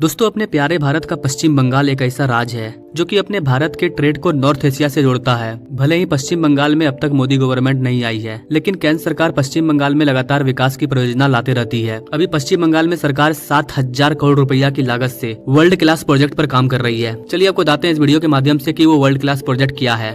दोस्तों, अपने प्यारे भारत का पश्चिम बंगाल एक ऐसा राज्य है जो कि अपने भारत के ट्रेड को नॉर्थ एशिया से जोड़ता है। भले ही पश्चिम बंगाल में अब तक मोदी गवर्नमेंट नहीं आई है, लेकिन केंद्र सरकार पश्चिम बंगाल में लगातार विकास की परियोजना लाते रहती है। अभी पश्चिम बंगाल में सरकार 7,000 करोड़ रुपया की लागत से वर्ल्ड क्लास प्रोजेक्ट पर काम कर रही है। चलिए आपको बताते हैं इस वीडियो के माध्यम से कि वो वर्ल्ड क्लास प्रोजेक्ट क्या है।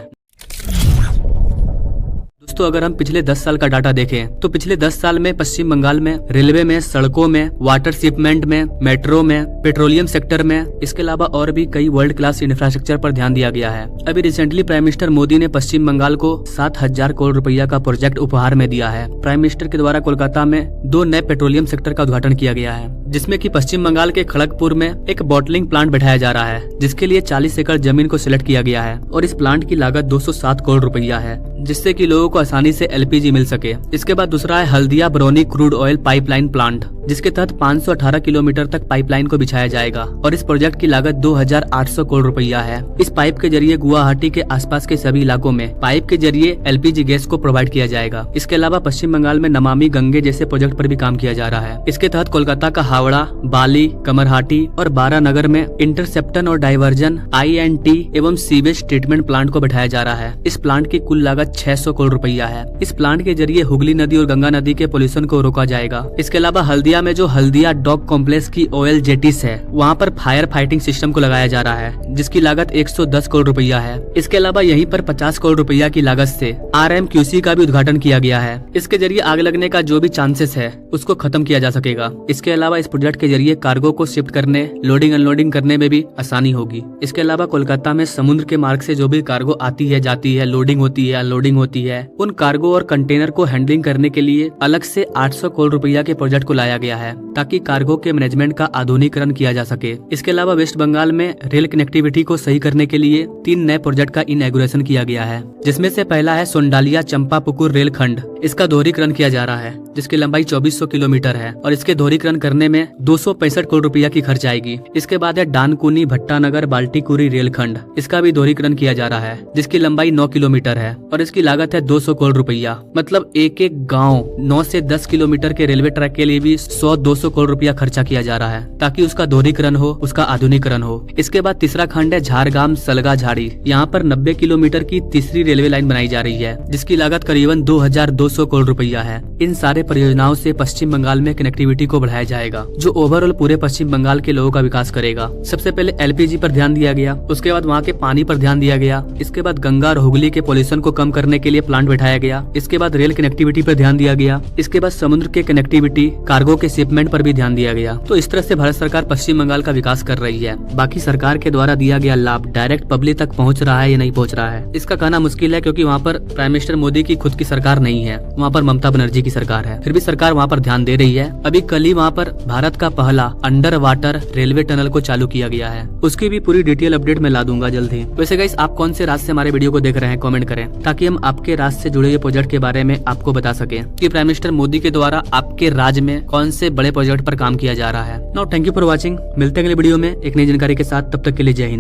दोस्तों, अगर हम पिछले 10 साल का डाटा देखें तो पिछले 10 साल में पश्चिम बंगाल में रेलवे में, सड़कों में, वाटर शिपमेंट में, मेट्रो में, पेट्रोलियम सेक्टर में, इसके अलावा और भी कई वर्ल्ड क्लास इंफ्रास्ट्रक्चर पर ध्यान दिया गया है। अभी रिसेंटली प्राइम मिनिस्टर मोदी ने पश्चिम बंगाल को 7,000 करोड़ रुपया का प्रोजेक्ट उपहार में दिया है। प्राइम मिनिस्टर के द्वारा कोलकाता में 2 नए पेट्रोलियम सेक्टर का उद्घाटन किया गया है, जिसमें कि पश्चिम बंगाल के खड़गपुर में एक बॉटलिंग प्लांट बैठाया जा रहा है, जिसके लिए 40 एकड़ जमीन को सिलेक्ट किया गया है और इस प्लांट की लागत 207 करोड़ रुपया है, जिससे कि लोगों को आसानी से एलपीजी मिल सके। इसके बाद दूसरा है Haldia Barauni crude oil pipeline plant, जिसके तहत 518 किलोमीटर तक पाइपलाइन को बिछाया जाएगा और इस प्रोजेक्ट की लागत 2,800 करोड़ रुपया है। इस पाइप के जरिए गुवाहाटी के आसपास के सभी इलाकों में पाइप के जरिए एलपीजी गैस को प्रोवाइड किया जाएगा। इसके अलावा पश्चिम बंगाल में नमामि गंगे जैसे प्रोजेक्ट पर भी काम किया जा रहा है। इसके तहत कोलकाता का हावड़ा, बाली, कमरहाटी और बारानगर में इंटरसेप्टन और डाइवर्जन INT एवं सीवेज ट्रीटमेंट प्लांट को बैठाया जा रहा है। इस प्लांट की कुल लागत 600 करोड़ रुपया है। इस प्लांट के जरिए हुगली नदी और गंगा नदी के पोल्यूशन को रोका जाएगा। इसके अलावा हल्दिया में जो हल्दिया डॉक कॉम्प्लेक्स की ऑयल जेटीस है, वहाँ पर फायर फाइटिंग सिस्टम को लगाया जा रहा है, जिसकी लागत 110 करोड़ रुपया है। इसके अलावा यहीं पर 50 करोड़ रुपया की लागत से RMQC का भी उद्घाटन किया गया है। इसके जरिए आग लगने का जो भी चांसेस है उसको खत्म किया जा सकेगा। इसके अलावा इस प्रोजेक्ट के जरिए कार्गो को शिफ्ट करने, लोडिंग अनलोडिंग करने में भी आसानी होगी। इसके अलावा कोलकाता में समुद्र के मार्ग से जो भी कार्गो आती है, जाती है, लोडिंग होती है, अनलोडिंग होती है, उन कार्गो और कंटेनर को हैंडलिंग करने के लिए अलग से 800 करोड़ रुपया के प्रोजेक्ट को लाया गया है, ताकि कार्गो के मैनेजमेंट का आधुनिकीकरण किया जा सके। इसके अलावा वेस्ट बंगाल में रेल कनेक्टिविटी को सही करने के लिए 3 नए प्रोजेक्ट का इनॉग्रेशन किया गया है, जिसमें से पहला है सोंडालिया चंपापुकुर रेल खंड। इसका दोहरीकरण किया जा रहा है, जिसकी लंबाई 2400 किलोमीटर है और इसके दोहरीकरण करने में 265 करोड़ रुपया की खर्च आएगी। इसके बाद है डानकुनी भट्टानगर बाल्टीकुरी रेलखंड। इसका भी दोहरीकरण किया जा रहा है, जिसकी लंबाई 9 किलोमीटर है और इसकी लागत है 200 करोड़ रुपया। मतलब एक एक गाँव 9 से 10 किलोमीटर के रेलवे ट्रैक के लिए भी 100-200 करोड़ रुपया खर्चा किया जा रहा है, ताकि उसका दोहरीकरण हो, उसका आधुनिकीकरण हो। इसके बाद तीसरा खंड है झारगाम सलगा झाड़ी। यहाँ पर 90 किलोमीटर की तीसरी रेलवे लाइन बनाई जा रही है, जिसकी लागत करीबन 2,200 करोड़ रुपया है। इन सारे परियोजनाओं से पश्चिम बंगाल में कनेक्टिविटी को बढ़ाया जाएगा, जो ओवरऑल पूरे पश्चिम बंगाल के लोगों का विकास करेगा। सबसे पहले LPG पर ध्यान दिया गया, उसके बाद वहाँ के पानी पर ध्यान दिया गया, इसके बाद गंगा और हुगली के पोल्यूशन को कम करने के लिए प्लांट बैठाया गया, इसके बाद रेल कनेक्टिविटी पर ध्यान दिया गया, इसके बाद समुद्र के कनेक्टिविटी, कार्गो के शिपमेंट पर भी ध्यान दिया गया। तो इस तरह से भारत सरकार पश्चिम बंगाल का विकास कर रही है। बाकी सरकार के द्वारा दिया गया लाभ डायरेक्ट पब्लिक तक पहुँच रहा है या नहीं पहुँच रहा है, इसका कहना मुश्किल है, क्योंकि वहाँ पर प्राइम मिनिस्टर मोदी की खुद की सरकार नहीं है, वहाँ पर ममता बनर्जी की सरकार है। फिर भी सरकार वहाँ पर ध्यान दे रही है। अभी कल ही वहाँ पर भारत का पहला अंडर वाटर रेलवे टनल को चालू किया गया है। उसकी भी पूरी डिटेल अपडेट मैं ला दूंगा जल्द ही। वैसे गाइस, आप कौन से राज्य से हमारे वीडियो को देख रहे हैं, कमेंट करें, ताकि हम आपके राज्य से जुड़े हुए प्रोजेक्ट के बारे में आपको बता सके कि प्राइम मिनिस्टर मोदी के द्वारा आपके राज्य में कौन से बड़े प्रोजेक्ट पर काम किया जा रहा है। Now thank you for watching. मिलते हैं अगले वीडियो में एक नई जानकारी के साथ। तब तक के लिए जय हिंद।